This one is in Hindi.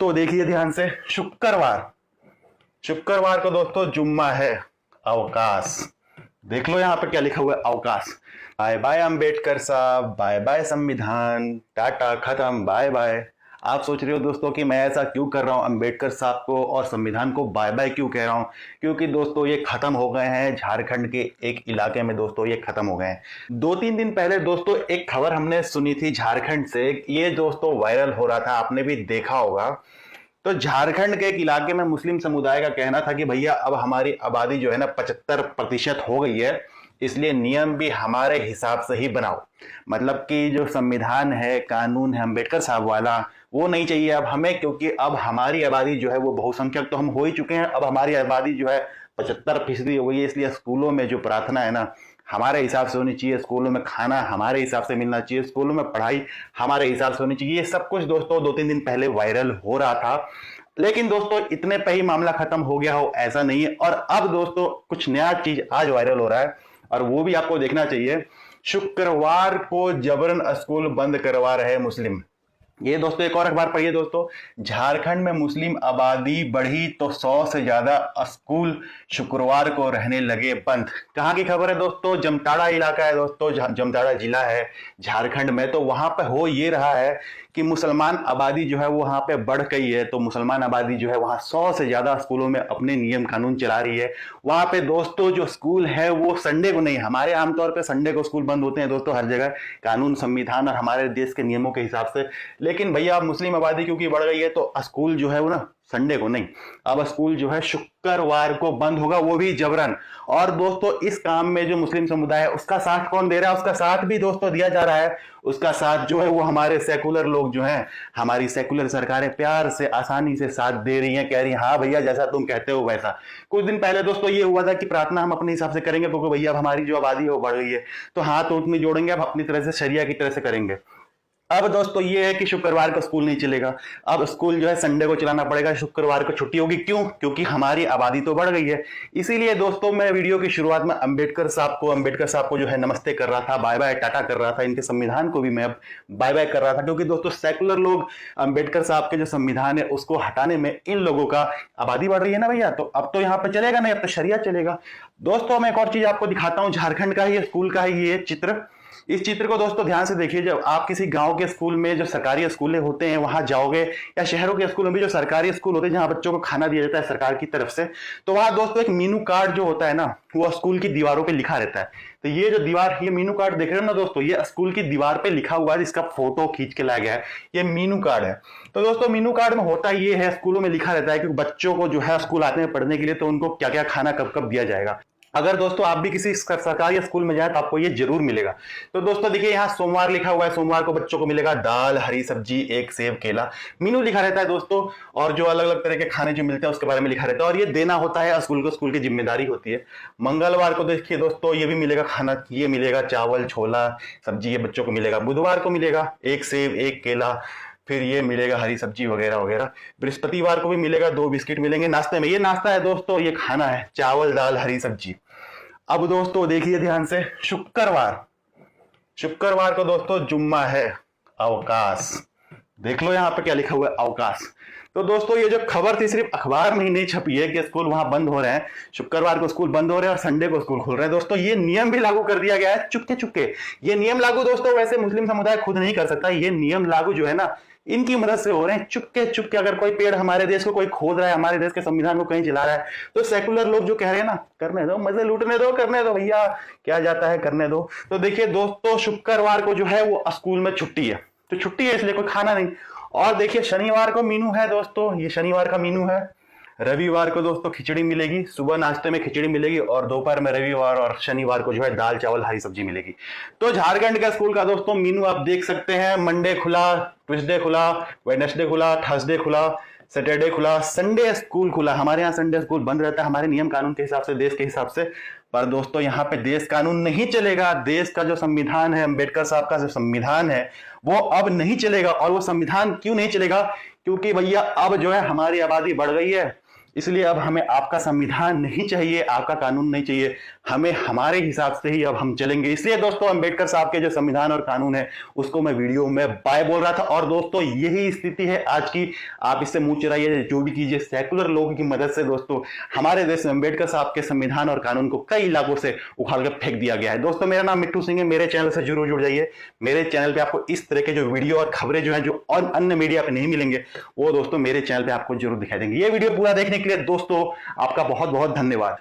दोस्तों देखिए ध्यान से, शुक्रवार शुक्रवार को दोस्तों जुम्मा है, अवकाश। देख लो यहाँ पे क्या लिखा हुआ है, अवकाश। बाय बाय अंबेडकर साहब, बाय बाय संविधान, टाटा खत्म, बाय बाय। आप सोच रहे हो दोस्तों कि मैं ऐसा क्यों कर रहा हूँ, अंबेडकर साहब को और संविधान को बाय बाय क्यों कह रहा हूँ? क्योंकि दोस्तों ये खत्म हो गए हैं, झारखंड के एक इलाके में दोस्तों ये खत्म हो गए हैं। 2-3 दिन पहले दोस्तों एक खबर हमने सुनी थी झारखंड से, ये दोस्तों वायरल हो रहा था, आपने भी देखा होगा। तो झारखंड के एक इलाके में मुस्लिम समुदाय का कहना था कि भैया अब हमारी आबादी जो है ना 75% हो गई है, इसलिए नियम भी हमारे हिसाब से ही बनाओ। मतलब कि जो संविधान है, कानून है अंबेडकर साहब वाला, वो नहीं चाहिए अब हमें, क्योंकि अब हमारी आबादी जो है वो बहुसंख्यक तो हम हो ही चुके हैं, अब हमारी आबादी जो है 75% हो गई है। इसलिए स्कूलों में जो प्रार्थना है ना हमारे हिसाब से होनी चाहिए, स्कूलों में खाना हमारे हिसाब से मिलना चाहिए, स्कूलों में पढ़ाई हमारे हिसाब से होनी चाहिए। ये सब कुछ दोस्तों 2-3 दिन पहले वायरल हो रहा था, लेकिन दोस्तों इतने पे ही मामला खत्म हो गया हो ऐसा नहीं है। और अब दोस्तों कुछ नया चीज आज वायरल हो रहा है और वो भी आपको देखना चाहिए। शुक्रवार को जबरन स्कूल बंद करवा रहे मुस्लिम। ये दोस्तों एक और अखबार पढ़िए दोस्तों, झारखंड में मुस्लिम आबादी बढ़ी तो 100 से ज्यादा स्कूल शुक्रवार को रहने लगे बंद। कहाँ की खबर है दोस्तों? जमताड़ा इलाका है दोस्तों, जमताड़ा जिला है झारखंड में। तो वहां पे हो ये रहा है कि मुसलमान आबादी जो है वो वहां पे बढ़ गई है, तो मुसलमान आबादी जो है वहां 100 से ज्यादा स्कूलों में अपने नियम कानून चला रही है। वहां पे दोस्तों जो स्कूल है वो संडे को नहीं, हमारे आमतौर पे संडे को स्कूल बंद होते हैं दोस्तों हर जगह, कानून संविधान और हमारे देश के नियमों के हिसाब से। लेकिन भैया मुस्लिम आबादी क्योंकि बढ़ गई है तो स्कूल जो है वो ना संडे को नहीं, अब स्कूल जो है शुक्रवार को बंद होगा, वो भी जबरन। और दोस्तों इस काम में जो मुस्लिम समुदाय है उसका साथ कौन दे रहा है? उसका साथ भी दोस्तों दिया जा रहा है। उसका साथ जो है वो हमारे सेकुलर लोग जो हैं, हमारी सेकुलर सरकारें प्यार से आसानी से साथ दे रही हैं, कह रही हैं हाँ भैया जैसा तुम कहते हो वैसा। कुछ दिन पहले दोस्तों ये हुआ था कि प्रार्थना हम अपने हिसाब से करेंगे क्योंकि भैया अब हमारी जो आबादी है वो बढ़ गई है, तो हाथ उतनी जोड़ेंगे, अब अपनी तरह से शरिया की तरह से करेंगे। अब दोस्तों ये है कि शुक्रवार को स्कूल नहीं चलेगा, अब स्कूल जो है संडे को चलाना पड़ेगा, शुक्रवार को छुट्टी होगी। क्यों? क्योंकि हमारी आबादी तो बढ़ गई है। इसीलिए दोस्तों मैं वीडियो की शुरुआत में अंबेडकर साहब को जो है नमस्ते कर रहा था, बाय बाय टाटा कर रहा था, इनके संविधान को भी मैं अब बाय बाय कर रहा था, क्योंकि दोस्तों सेकुलर लोग अंबेडकर साहब के जो संविधान है उसको हटाने में इन लोगों का आबादी बढ़ रही है ना भैया, तो अब तो यहाँ पे चलेगा नहीं, अब तो शरिया चलेगा। दोस्तों मैं एक और चीज आपको दिखाता हूँ, झारखंड का ही स्कूल का ही ये चित्र। इस चित्र को दोस्तों ध्यान से देखिए, जब आप किसी गांव के स्कूल में जो सरकारी स्कूलें होते हैं वहां जाओगे, या शहरों के स्कूलों में जो सरकारी स्कूल होते हैं जहां बच्चों को खाना दिया जाता है सरकार की तरफ से, तो वहां दोस्तों एक मीनू कार्ड जो होता है ना वो स्कूल की दीवारों पे लिखा रहता है। तो ये जो दीवार, ये मीनू कार्ड देख रहे हो ना दोस्तों, ये स्कूल की दीवार पे लिखा हुआ है, जिसका फोटो खींच के लाया गया है, ये मीनू कार्ड है। तो दोस्तों मीनू कार्ड में होता ये है, स्कूलों में लिखा रहता है कि बच्चों को जो है स्कूल आते हैं पढ़ने के लिए, तो उनको क्या क्या खाना कब कब दिया जाएगा। अगर दोस्तों आप भी किसी सरकारी स्कूल में जाए तो आपको ये जरूर मिलेगा। तो दोस्तों देखिए यहाँ सोमवार लिखा हुआ है, सोमवार को बच्चों को मिलेगा दाल, हरी सब्जी, एक सेब, केला, मीनू लिखा रहता है दोस्तों। और जो अलग अलग तरह के खाने जो मिलते हैं उसके बारे में लिखा रहता है, और ये देना होता है स्कूल को, स्कूल की जिम्मेदारी होती है। मंगलवार को देखिए दोस्तों ये भी मिलेगा खाना, ये मिलेगा चावल, छोला, सब्जी, ये बच्चों को मिलेगा। बुधवार को मिलेगा एक सेब, एक केला, फिर ये मिलेगा हरी सब्जी वगैरह वगैरह। बृहस्पतिवार को भी मिलेगा, 2 बिस्किट मिलेंगे नाश्ते में। ये नाश्ता है दोस्तों, ये खाना है, चावल दाल हरी सब्जी। अब दोस्तों देखिए ध्यान से, शुक्रवार को दोस्तों जुम्मा है, अवकाश। देख लो यहाँ पे क्या लिखा हुआ है, अवकाश। तो दोस्तों ये जो खबर थी सिर्फ अखबार में ही नहीं छपी है कि स्कूल वहां बंद हो रहे हैं, शुक्रवार को स्कूल बंद हो रहे हैं और संडे को स्कूल खुल रहे हैं। दोस्तों ये नियम भी लागू कर दिया गया है चुपके चुपके। ये नियम लागू दोस्तों वैसे मुस्लिम समुदाय खुद नहीं कर सकता, ये नियम लागू जो है ना इनकी मदद से हो रहे हैं चुपके चुपके। अगर कोई पेड़ हमारे देश को कोई खोद रहा है, हमारे देश के संविधान को कहीं जला रहा है, तो सेकुलर लोग जो कह रहे हैं ना करने दो, मजे लूटने दो, करने दो भैया, क्या जाता है, करने दो। तो देखिए दोस्तों शुक्रवार को जो है वो स्कूल में छुट्टी है, तो छुट्टी है इसलिए कोई खाना नहीं। और देखिए शनिवार को मीनू है दोस्तों, ये शनिवार का मीनू है। रविवार को दोस्तों खिचड़ी मिलेगी, सुबह नाश्ते में खिचड़ी मिलेगी, और दोपहर में रविवार और शनिवार को जो है दाल चावल हरी सब्जी मिलेगी। तो झारखंड का स्कूल का दोस्तों मीनू आप देख सकते हैं, मंडे खुला, ट्यूसडे खुला, वेडनेसडे खुला, थर्सडे खुला, सैटरडे खुला, संडे स्कूल खुला। हमारे यहाँ संडे स्कूल बंद रहता है हमारे नियम कानून के हिसाब से, देश के हिसाब से। पर दोस्तों यहाँ पे देश कानून नहीं चलेगा, देश का जो संविधान है, अंबेडकर साहब का जो संविधान है वो अब नहीं चलेगा। और वो संविधान क्यों नहीं चलेगा? क्योंकि भैया अब जो है हमारी आबादी बढ़ गई है, इसलिए अब हमें आपका संविधान नहीं चाहिए, आपका कानून नहीं चाहिए, हमें हमारे हिसाब से ही अब हम चलेंगे। इसलिए दोस्तों अंबेडकर साहब के जो संविधान और कानून है उसको मैं वीडियो में बाय बोल रहा था। और दोस्तों यही स्थिति है आज की, आप इससे मुंह चुराइए जो भी कीजिए, सेकुलर लोगों की मदद से दोस्तों हमारे देश में अंबेडकर साहब के संविधान और कानून को कई इलाकों से उखाड़ कर फेंक दिया गया है। दोस्तों मेरा नाम मिट्टू सिंह है, मेरे चैनल से जरूर जुड़ जाइए। मेरे चैनल पे आपको इस तरह के जो वीडियो और खबरें जो है जो और अन्य मीडिया पे नहीं मिलेंगे वो दोस्तों मेरे चैनल पे आपको जरूर दिखाई देंगे। ये वीडियो पूरा देखने के लिए दोस्तों आपका बहुत बहुत धन्यवाद।